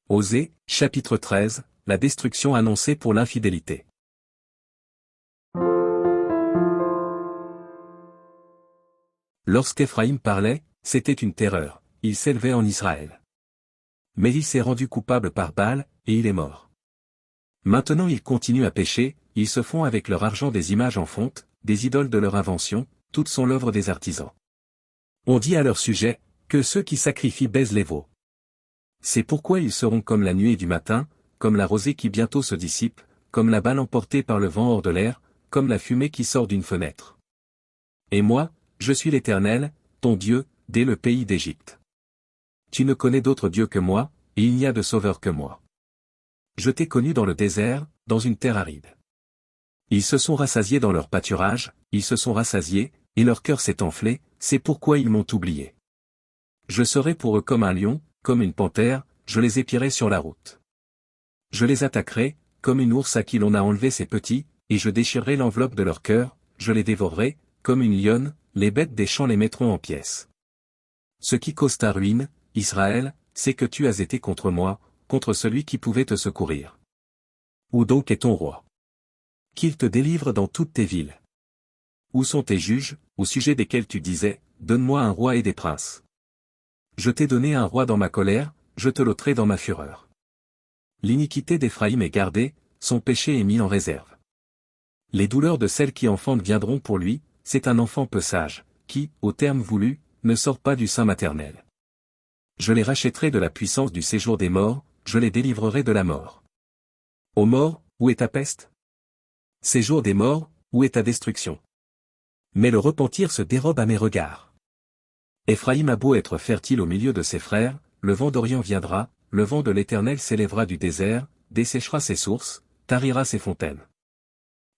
Osée, chapitre 13, la destruction annoncée pour l'infidélité. Lorsqu'Éphraïm parlait, c'était une terreur, il s'élevait en Israël. Mais il s'est rendu coupable par Baal, et il est mort. Maintenant ils continuent à pécher, ils se font avec leur argent des images en fonte, des idoles de leur invention, toutes sont l'œuvre des artisans. On dit à leur sujet, que ceux qui sacrifient baisent les veaux. C'est pourquoi ils seront comme la nuée du matin, comme la rosée qui bientôt se dissipe, comme la balle emportée par le vent hors de l'air, comme la fumée qui sort d'une fenêtre. Et moi, je suis l'Éternel, ton Dieu, dès le pays d'Égypte. Tu ne connais d'autre Dieu que moi, et il n'y a de sauveur que moi. Je t'ai connu dans le désert, dans une terre aride. Ils se sont rassasiés dans leur pâturage, ils se sont rassasiés, et leur cœur s'est enflé, c'est pourquoi ils m'ont oublié. Je serai pour eux comme un lion, comme une panthère, je les épierai sur la route. Je les attaquerai, comme une ours à qui l'on a enlevé ses petits, et je déchirerai l'enveloppe de leur cœur, je les dévorerai, comme une lionne, les bêtes des champs les mettront en pièces. Ce qui cause ta ruine, Israël, c'est que tu as été contre moi, contre celui qui pouvait te secourir. Où donc est ton roi? Qu'il te délivre dans toutes tes villes. Où sont tes juges, au sujet desquels tu disais, donne-moi un roi et des princes. Je t'ai donné un roi dans ma colère, je te l'ôterai dans ma fureur. L'iniquité d'Éphraïm est gardée, son péché est mis en réserve. Les douleurs de celle qui enfante viendront pour lui, c'est un enfant peu sage, qui, au terme voulu, ne sort pas du sein maternel. Je les rachèterai de la puissance du séjour des morts, je les délivrerai de la mort. Ô mort, où est ta peste? Séjour des morts, où est ta destruction? Mais le repentir se dérobe à mes regards. Éphraïm a beau être fertile au milieu de ses frères, le vent d'Orient viendra, le vent de l'Éternel s'élèvera du désert, desséchera ses sources, tarira ses fontaines.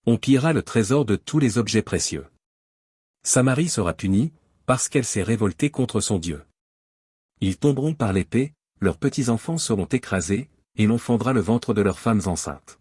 On pillera le trésor de tous les objets précieux. Samarie sera punie, parce qu'elle s'est révoltée contre son Dieu. Ils tomberont par l'épée, leurs petits-enfants seront écrasés, et l'on fendra le ventre de leurs femmes enceintes.